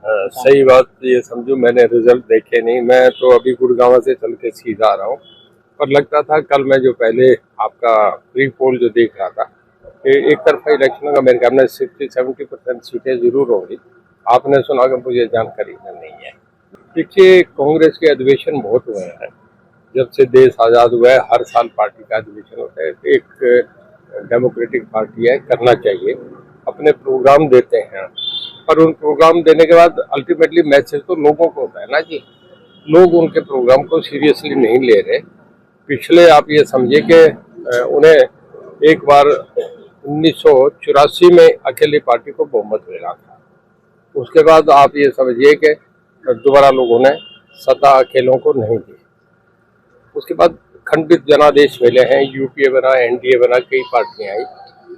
सही बात ये समझो, मैंने रिजल्ट देखे नहीं। मैं तो अभी गुड़गांव से चल के सीधा आ रहा हूँ, पर लगता था कल मैं जो पहले आपका प्री पोल जो देख रहा था कि एक तरफा इलेक्शन का मेरे ख्याल में 60-70% सीटें जरूर होंगी। आपने सुना कि मुझे जानकारी में नहीं है। देखिए, कांग्रेस के अधिवेशन बहुत हुए हैं। जब से देश आज़ाद हुआ है हर साल पार्टी का अधिवेशन होता है। एक डेमोक्रेटिक पार्टी है, करना चाहिए। अपने प्रोग्राम देते हैं, पर उन प्रोग्राम देने के बाद अल्टीमेटली मैसेज तो लोगों को होता है ना जी। लोग उनके प्रोग्राम को सीरियसली नहीं ले रहे। पिछले आप ये समझिए कि उन्हें एक बार 1984 में अकेली पार्टी को बहुमत मिला था। उसके बाद आप ये समझिए कि दोबारा लोगों ने सत्ता अकेलों को नहीं दी। उसके बाद खंडित जनादेश मिले हैं, यूपीए बना, एनडीए बना, कई पार्टियां आई।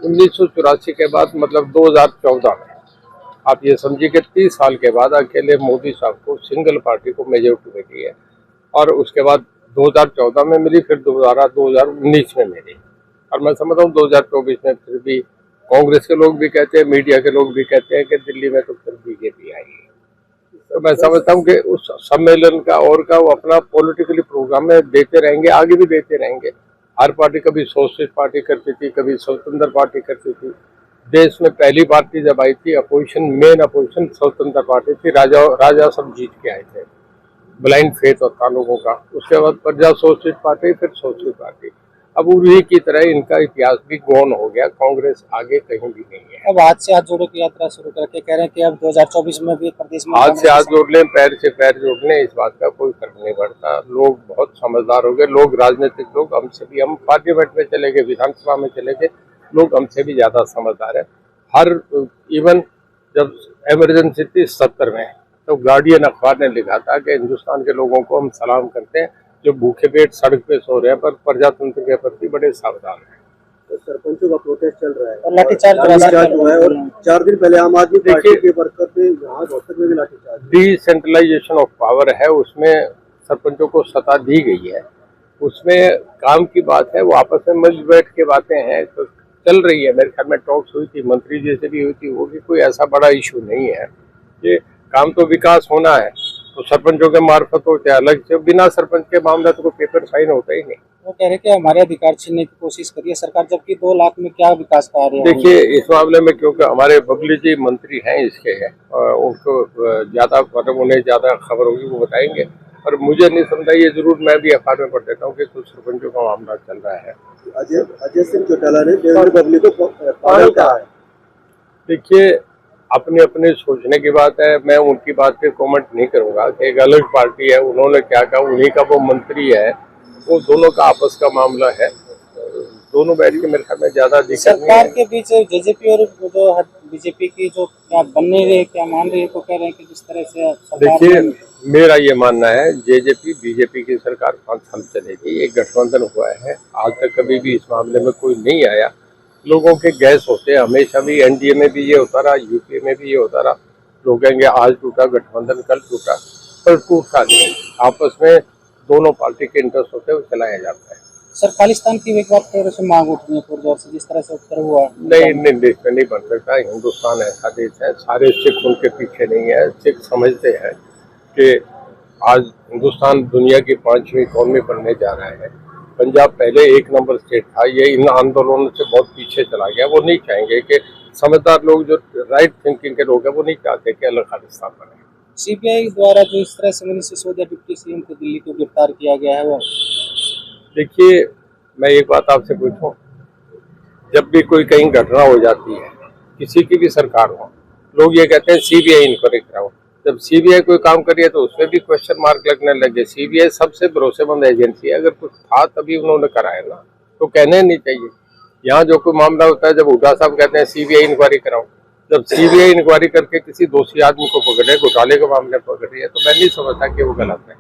1984 के बाद मतलब 2014 में आप ये समझिए कि 30 साल के बाद अकेले मोदी साहब को सिंगल पार्टी को मेजोरिटी मिली है। और उसके बाद 2014 में मिली, फिर दोबारा 2019 में मिली। और मैं समझता हूँ 2024 में फिर भी कांग्रेस के लोग भी कहते हैं, मीडिया के लोग भी कहते हैं कि दिल्ली में तो फिर बीजेपी आएगी। तो मैं समझता हूँ कि उस सम्मेलन का और का वो अपना पॉलिटिकली प्रोग्राम में देते रहेंगे, आगे भी देते रहेंगे। हर पार्टी कभी सोशलिस्ट पार्टी करती थी, कभी स्वतंत्र पार्टी करती थी। देश में पहली पार्टी जब आई थी अपोजिशन, मेन अपोजिशन स्वतंत्र पार्टी थी। राजा सब जीत के आए थे, ब्लाइंड फेथ होता लोगों का। उसके बाद प्रजा सोशलिस्ट पार्टी, फिर सोशलिस्ट पार्टी। अब उन्हीं की तरह इनका इतिहास भी गौन हो गया। कांग्रेस आगे कहीं भी नहीं है। अब हाथ से हाथ जोड़ो की यात्रा शुरू करके कह रहे हैं कि अब 2024 में भी प्रदेश में हाथ से हाथ जोड़ लें, पैर से पैर जोड़ लें, इस बात का कोई फर्क नहीं पड़ता। लोग बहुत समझदार हो गए। लोग, राजनीतिक लोग हमसे भी, हम पार्लियामेंट में चले गए, विधानसभा में चले गए, लोग हमसे भी ज्यादा समझदार है। हर इवन जब इमरजेंसी थी 70 में, तो गार्डियन अखबार ने लिखा था कि हिंदुस्तान के लोगों को हम सलाम करते हैं जो भूखे पेट सड़क पे सो रहे हैं, पर प्रजातंत्र के प्रति बड़े सावधान हैं। तो सरपंचों का प्रोटेस्ट चल रहा है और लाठीचार्ज हुआ है, और 4 दिन पहले आम आदमी पार्टी के वर्कर थे यहाँ रोहतक में भी लाठीचार्ज। डिसेंट्रलाइजेशन ऑफ पावर है, उसमें सरपंचों को सत्ता दी गई है। उसमें काम की बात है, वो आपस में मिल बैठ के बातें हैं तो चल रही है। मेरे ख्याल में टॉक्स हुई थी, मंत्री जी से भी हुई थी, वो भी कोई ऐसा बड़ा इशू नहीं है। ये काम तो विकास होना है, तो सरपंचों के मार्फत हो चाहे अलग से, बिना सरपंच के मामला तो कोई पेपर साइन होता ही नहीं। वो कह रहे कि हमारे अधिकार छीनने की कोशिश करिए सरकार, जबकि 2 लाख में क्या विकास कार्य है। देखिए, इस मामले में क्योंकि हमारे बबली जी मंत्री हैं इसके हैं, उनको ज्यादा मतलब उन्हें ज्यादा खबर होगी, वो बताएंगे। और मुझे नहीं समझा, ये जरूर मैं भी अखबार में पढ़ देता हूँ कि कुछ सरपंचों का मामला चल रहा है। अजय सिंह चौटाला ने बबली को पागल कहा है। देखिए, अपने अपने सोचने की बात है। मैं उनकी बात पे कमेंट नहीं करूंगा कि एक अलग पार्टी है, उन्होंने क्या कहा, उन्हीं का वो मंत्री है, वो दोनों का आपस का मामला है। दोनों बैठ के मेरे ख्याल में ज्यादा दिक्कत नहीं है। सरकार के बीच जेजेपी और जो बीजेपी की जो क्या बन नहीं रही, क्या मान रही है, तो कह रहे हैं कि जिस तरह से देखिए, मेरा ये मानना है जेजेपी बीजेपी की सरकार 5 साल चलेगी। एक गठबंधन हुआ है, आज तक कभी भी इस मामले में कोई नहीं आया। लोगों के गैस होते हैं हमेशा भी, एनडीए में भी ये होता रहा, यूपीए में भी ये होता रहा। लोग कहेंगे आज टूटा गठबंधन, कल टूटा, पर टूटता नहीं। आपस में दोनों पार्टी के इंटरेस्ट होते हैं, वो चलाया जाता है। सर खालिस्तान की एक बार फिर से मांग उठ रही है पूरे से, जिस तरह से उत्तर हुआ। नहीं, देश में नहीं बन सकता। हिंदुस्तान ऐसा देश है, सारे सिख उनके पीछे नहीं है। सिख समझते हैं कि आज हिंदुस्तान दुनिया की 5वीं इकॉनमी बनने जा रहा है। पंजाब पहले 1 नंबर स्टेट था, ये इन आंदोलनों से बहुत पीछे चला गया। वो नहीं चाहेंगे कि समझदार लोग, जो राइट थिंकिंग के लोग हैं, वो नहीं चाहते कि अलग खालिस्तान बने। सीबीआई द्वारा जो इस तरह से मनीष सिसोदिया डिप्टी सीएम को दिल्ली को गिरफ्तार किया गया है, वो देखिए, मैं एक बात आपसे पूछूं, जब भी कोई कहीं घटना हो जाती है, किसी की भी सरकार हो, लोग ये कहते हैं सीबीआई इंक्वायरी कराओ। जब सीबीआई कोई काम करिए तो उसमें भी क्वेश्चन मार्क लगने लगे। सीबीआई सबसे भरोसेमंद एजेंसी है, अगर कुछ था तभी उन्होंने कराया ना, तो कहने नहीं चाहिए। यहाँ जो कोई मामला होता है, जब हुड्डा साहब कहते हैं सीबीआई इंक्वायरी कराओ, जब सीबीआई इंक्वायरी करके किसी दोषी आदमी को पकड़े, घोटाले के मामले पकड़ रही है, तो मैं नहीं समझता कि वो गलत है।